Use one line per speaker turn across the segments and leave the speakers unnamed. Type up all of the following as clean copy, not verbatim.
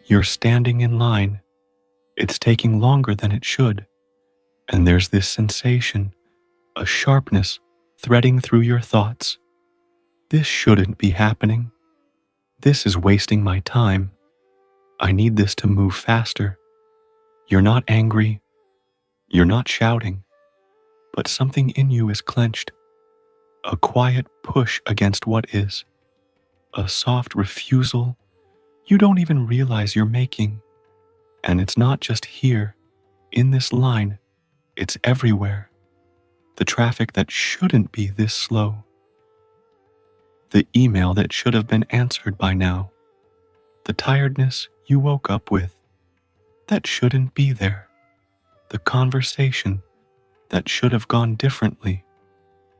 You're standing in line. It's taking longer than it should. And there's this sensation, a sharpness threading through your thoughts. This shouldn't be happening. This is wasting my time. I need this to move faster. You're not angry. You're not shouting. But something in you is clenched. A quiet push against what is. A soft refusal you don't even realize you're making. And it's not just here, in this line. It's everywhere. The traffic that shouldn't be this slow. The email that should have been answered by now. The tiredness you woke up with that shouldn't be there. The conversation that should have gone differently.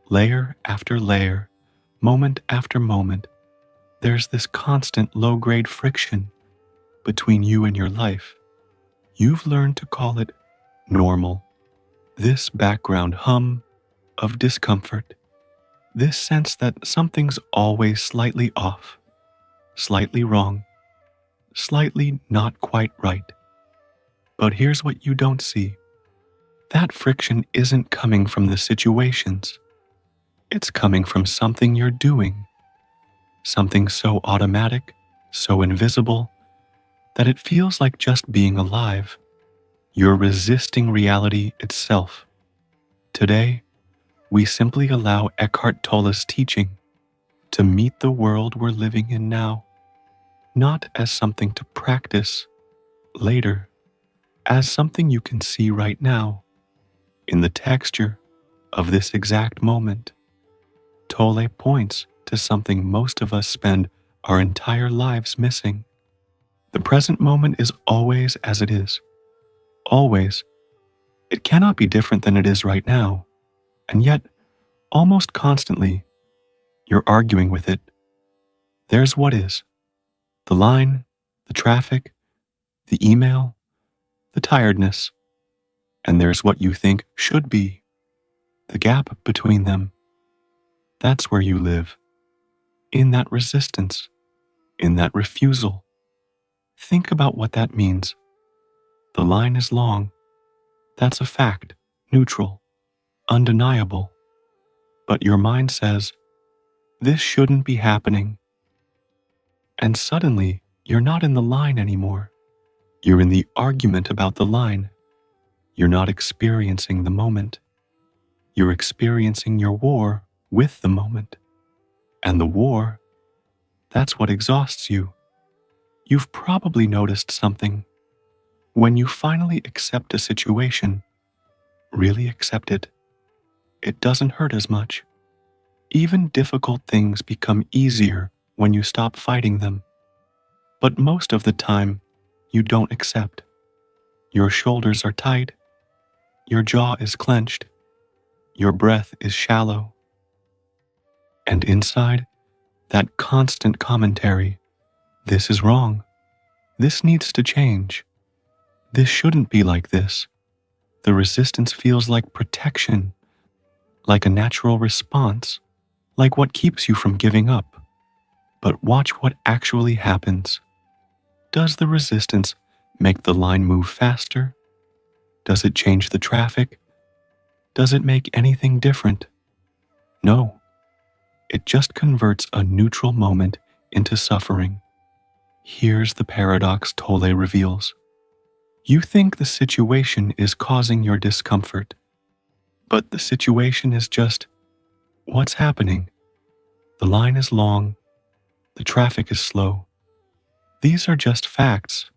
Layer after layer, moment after moment, there's this constant low-grade friction between you and your life. You've learned to call it normal. This background hum of discomfort. This sense that something's always slightly off, slightly wrong, slightly not quite right. But here's what you don't see. That friction isn't coming from the situations. It's coming from something you're doing. Something so automatic, so invisible, that it feels like just being alive. You're resisting reality itself. Today, we simply allow Eckhart Tolle's teaching to meet the world we're living in now, not as something to practice later, as something you can see right now, in the texture of this exact moment. Tolle points to something most of us spend our entire lives missing. The present moment is always as it is. Always. It cannot be different than it is right now. And yet, almost constantly, you're arguing with it. There's what is. The line, the traffic, the email, the tiredness. And there's what you think should be. The gap between them. That's where you live. In that resistance. In that refusal. Think about what that means. The line is long. That's a fact, neutral, undeniable. But your mind says, this shouldn't be happening. And suddenly, you're not in the line anymore. You're in the argument about the line. You're not experiencing the moment. You're experiencing your war with the moment. And the war, that's what exhausts you. You've probably noticed something. When you finally accept a situation, really accept it, it doesn't hurt as much. Even difficult things become easier when you stop fighting them. But most of the time, you don't accept. Your shoulders are tight. Your jaw is clenched. Your breath is shallow. And inside, that constant commentary, this is wrong. This needs to change. This shouldn't be like this. The resistance feels like protection, like a natural response, like what keeps you from giving up. But watch what actually happens. Does the resistance make the line move faster? Does it change the traffic? Does it make anything different? No. It just converts a neutral moment into suffering. Here's the paradox Tolle reveals. You think the situation is causing your discomfort, but the situation is just what's happening. The line is long, the traffic is slow. These are just facts.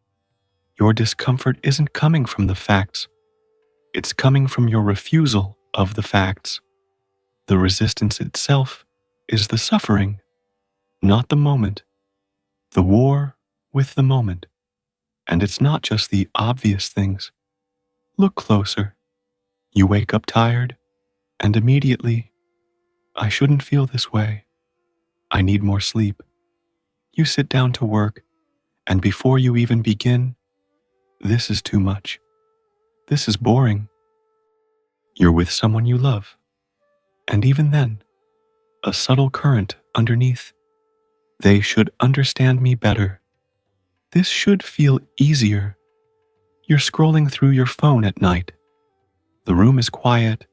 Your discomfort isn't coming from the facts. It's coming from your refusal of the facts. The resistance itself is the suffering, not the moment. The war with the moment. And it's not just the obvious things. Look closer. You wake up tired, and immediately, I shouldn't feel this way. I need more sleep. You sit down to work, and before you even begin, this is too much. This is boring. You're with someone you love. And even then, a subtle current underneath. They should understand me better. This should feel easier. You're scrolling through your phone at night. The room is quiet,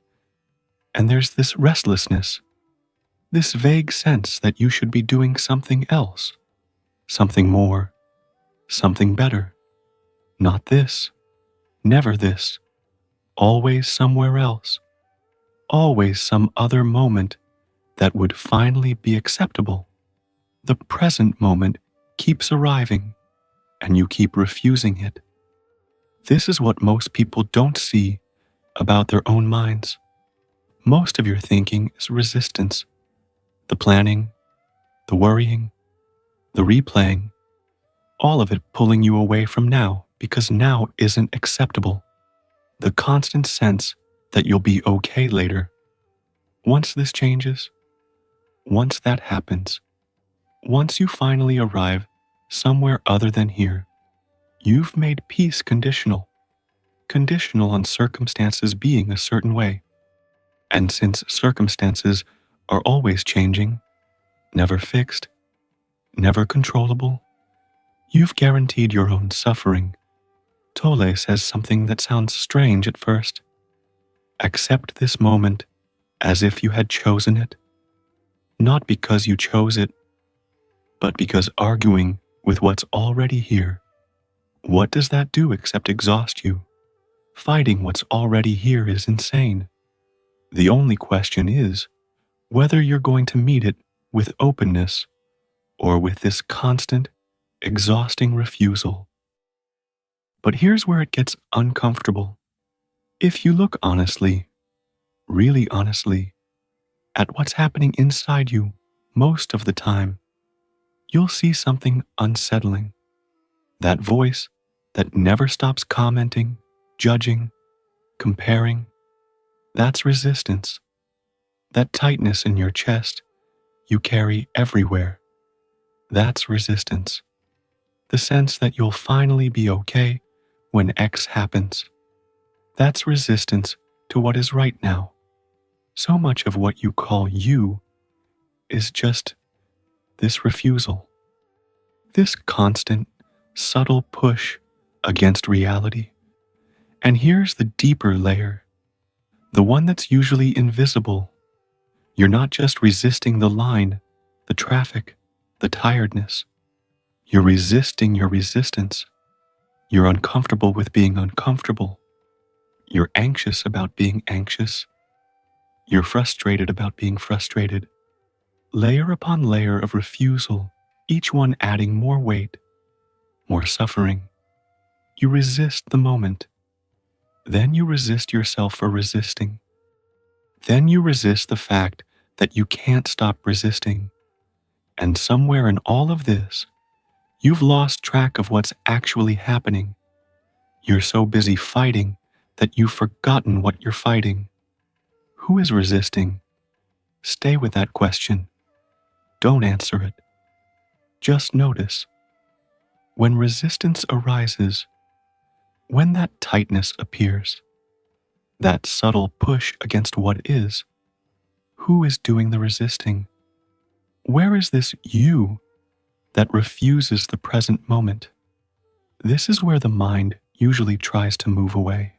and there's this restlessness, this vague sense that you should be doing something else, something more, something better. Not this, never this, always somewhere else, always some other moment that would finally be acceptable. The present moment keeps arriving, and you keep refusing it. This is what most people don't see about their own minds. Most of your thinking is resistance, the planning, the worrying, the replaying, all of it pulling you away from now because now isn't acceptable. The constant sense that you'll be okay later. Once this changes, once that happens, once you finally arrive somewhere other than here, you've made peace conditional, conditional on circumstances being a certain way. And since circumstances are always changing, never fixed, never controllable, you've guaranteed your own suffering. Tolle says something that sounds strange at first. Accept this moment as if you had chosen it, not because you chose it, but because arguing with what's already here. What does that do except exhaust you? Fighting what's already here is insane. The only question is whether you're going to meet it with openness or with this constant, exhausting refusal. But here's where it gets uncomfortable. If you look honestly, really honestly, at what's happening inside you most of the time, you'll see something unsettling. That voice that never stops commenting, judging, comparing, that's resistance. That tightness in your chest you carry everywhere, that's resistance. The sense that you'll finally be okay when X happens. That's resistance to what is right now. So much of what you call you is just this refusal, this constant, subtle push against reality. And here's the deeper layer, the one that's usually invisible. You're not just resisting the line, the traffic, the tiredness. You're resisting your resistance. You're uncomfortable with being uncomfortable. You're anxious about being anxious. You're frustrated about being frustrated. Layer upon layer of refusal, each one adding more weight, more suffering. You resist the moment. Then you resist yourself for resisting. Then you resist the fact that you can't stop resisting. And somewhere in all of this, you've lost track of what's actually happening. You're so busy fighting that you've forgotten what you're fighting. Who is resisting? Stay with that question. Don't answer it. Just notice. When resistance arises, when that tightness appears, that subtle push against what is, who is doing the resisting? Where is this you that refuses the present moment? This is where the mind usually tries to move away.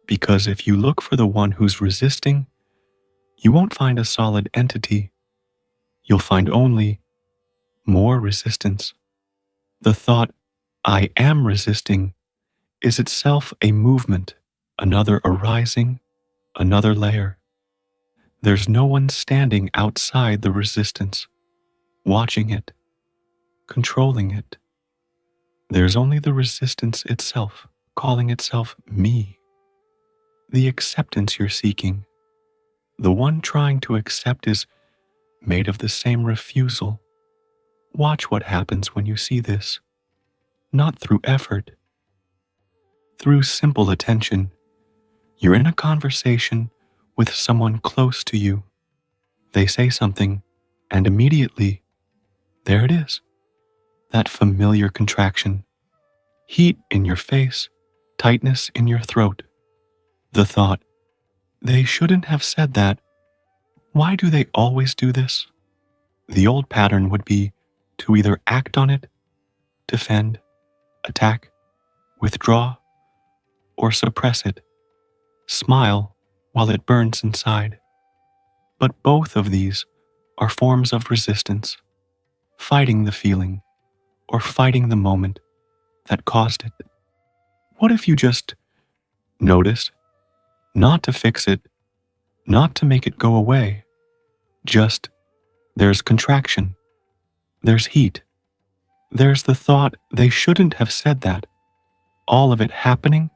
Because if you look for the one who's resisting, you won't find a solid entity. You'll find only more resistance. The thought, I am resisting, is itself a movement, another arising, another layer. There's no one standing outside the resistance, watching it, controlling it. There's only the resistance itself, calling itself me. The acceptance you're seeking, the one trying to accept is made of the same refusal. Watch what happens when you see this, not through effort, through simple attention. You're in a conversation with someone close to you. They say something, and immediately, there it is. That familiar contraction. Heat in your face, tightness in your throat. The thought, they shouldn't have said that. Why do they always do this? The old pattern would be to either act on it, defend, attack, withdraw, or suppress it. Smile while it burns inside. But both of these are forms of resistance, fighting the feeling or fighting the moment that caused it. What if you just noticed, not to fix it, not to make it go away, just there's contraction, there's heat, there's the thought they shouldn't have said that, all of it happening,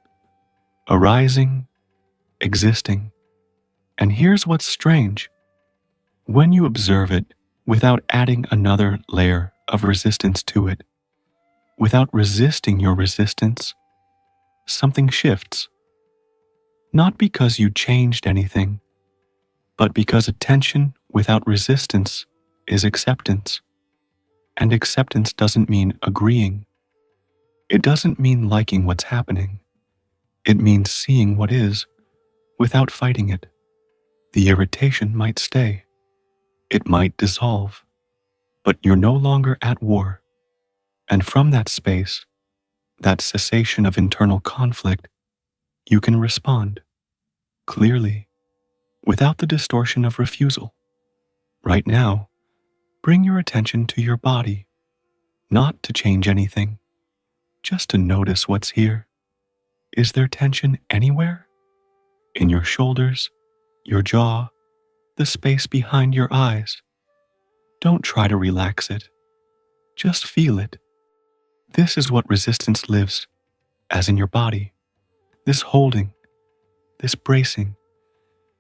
arising, existing. And here's what's strange. When you observe it without adding another layer of resistance to it, without resisting your resistance, something shifts. Not because you changed anything, but because attention without resistance is acceptance. And acceptance doesn't mean agreeing. It doesn't mean liking what's happening. It means seeing what is without fighting it. The irritation might stay. It might dissolve. But you're no longer at war. And from that space, that cessation of internal conflict, you can respond clearly, without the distortion of refusal. Right now, bring your attention to your body, not to change anything, just to notice what's here. Is there tension anywhere? In your shoulders, your jaw, the space behind your eyes? Don't try to relax it. Just feel it. This is what resistance lives as in your body. This holding, this bracing,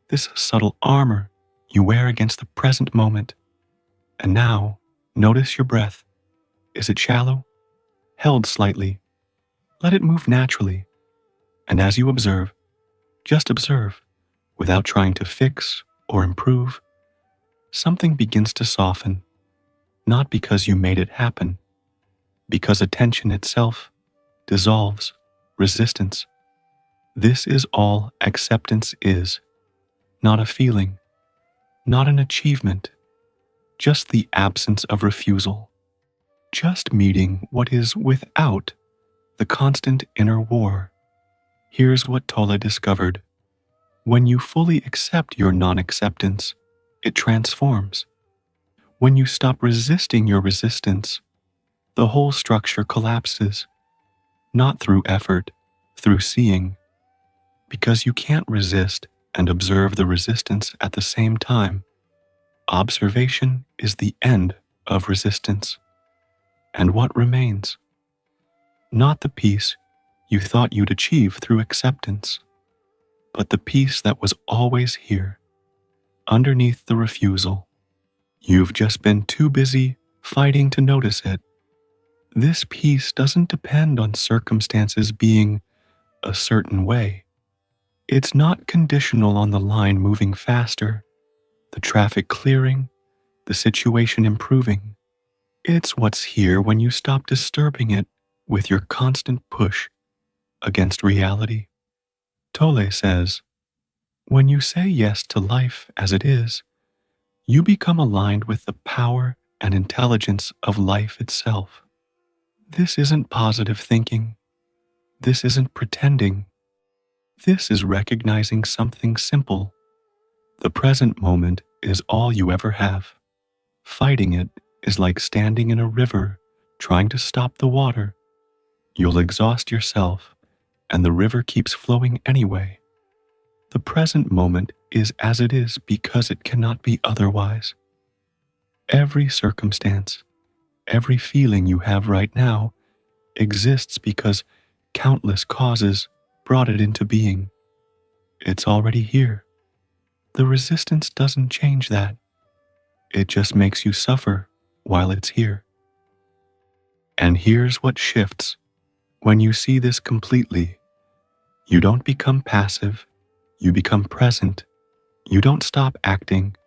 this subtle armor you wear against the present moment. And now, notice your breath. Is it shallow? Held slightly? Let it move naturally. And as you observe, just observe, without trying to fix or improve, something begins to soften, not because you made it happen, because attention itself dissolves resistance. This is all acceptance is, not a feeling, not an achievement, just the absence of refusal, just meeting what is without the constant inner war. Here's what Tolle discovered. When you fully accept your non-acceptance, it transforms. When you stop resisting your resistance, the whole structure collapses, not through effort, through seeing, because you can't resist and observe the resistance at the same time. Observation is the end of resistance. And what remains? Not the peace you thought you'd achieve through acceptance, but the peace that was always here, underneath the refusal. You've just been too busy fighting to notice it. This peace doesn't depend on circumstances being a certain way. It's not conditional on the line moving faster, the traffic clearing, the situation improving. It's what's here when you stop disturbing it with your constant push against reality. Tolle says, when you say yes to life as it is, you become aligned with the power and intelligence of life itself. This isn't positive thinking. This isn't pretending. This is recognizing something simple. The present moment is all you ever have. Fighting it is like standing in a river trying to stop the water. You'll exhaust yourself, and the river keeps flowing anyway. The present moment is as it is because it cannot be otherwise. Every circumstance, every feeling you have right now exists because countless causes brought it into being. It's already here. The resistance doesn't change that. It just makes you suffer while it's here. And here's what shifts. When you see this completely, you don't become passive, you become present. You don't stop acting,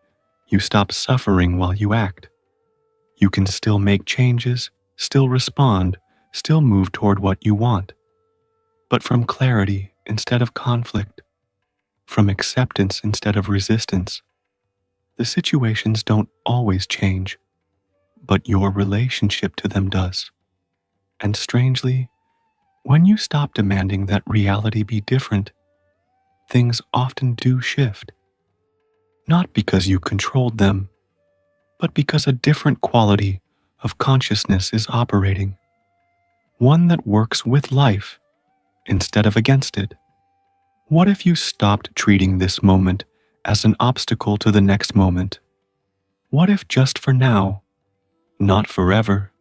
you stop suffering while you act. You can still make changes, still respond, still move toward what you want. But from clarity instead of conflict, from acceptance instead of resistance. The situations don't always change, but your relationship to them does. And strangely, when you stop demanding that reality be different, things often do shift. Not because you controlled them, but because a different quality of consciousness is operating, one that works with life instead of against it. What if you stopped treating this moment as an obstacle to the next moment? What if just for now, not forever,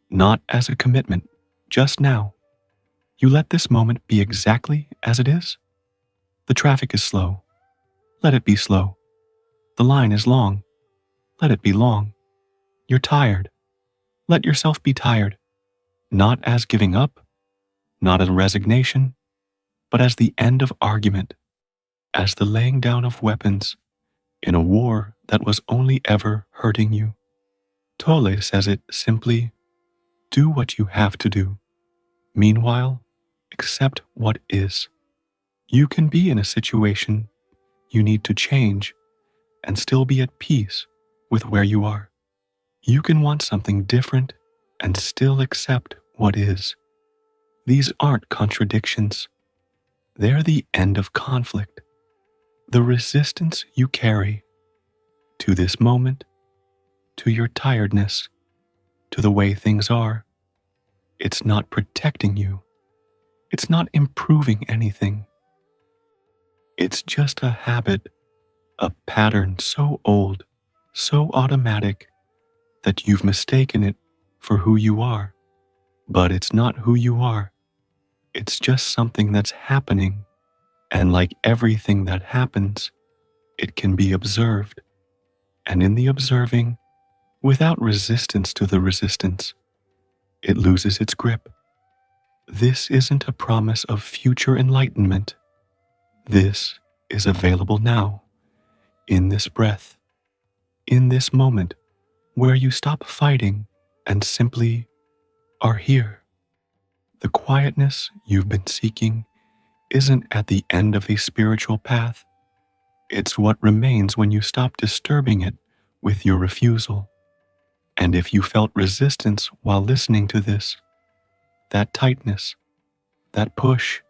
not as a commitment, just now, you let this moment be exactly as it is? The traffic is slow. Let it be slow. The line is long. Let it be long. You're tired. Let yourself be tired. Not as giving up, not as resignation, but as the end of argument, as the laying down of weapons in a war that was only ever hurting you. Tolle says it simply: do what you have to do. Meanwhile, accept what is. You can be in a situation you need to change and still be at peace with where you are. You can want something different and still accept what is. These aren't contradictions. They're the end of conflict. The resistance you carry to this moment, to your tiredness, to the way things are, it's not protecting you. It's not improving anything. It's just a habit, a pattern so old, so automatic, that you've mistaken it for who you are. But it's not who you are. It's just something that's happening. And like everything that happens, it can be observed. And in the observing, without resistance to the resistance, it loses its grip. This isn't a promise of future enlightenment. This is available now, in this breath, in this moment where you stop fighting and simply are here. The quietness you've been seeking isn't at the end of a spiritual path. It's what remains when you stop disturbing it with your refusal. And if you felt resistance while listening to this, that tightness, that push,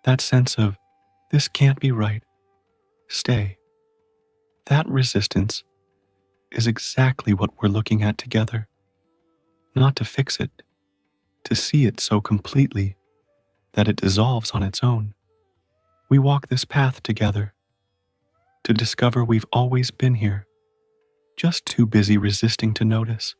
that sense of this can't be right, stay. That resistance is exactly what we're looking at together. Not to fix it, to see it so completely that it dissolves on its own. We walk this path together to discover we've always been here, just too busy resisting to notice.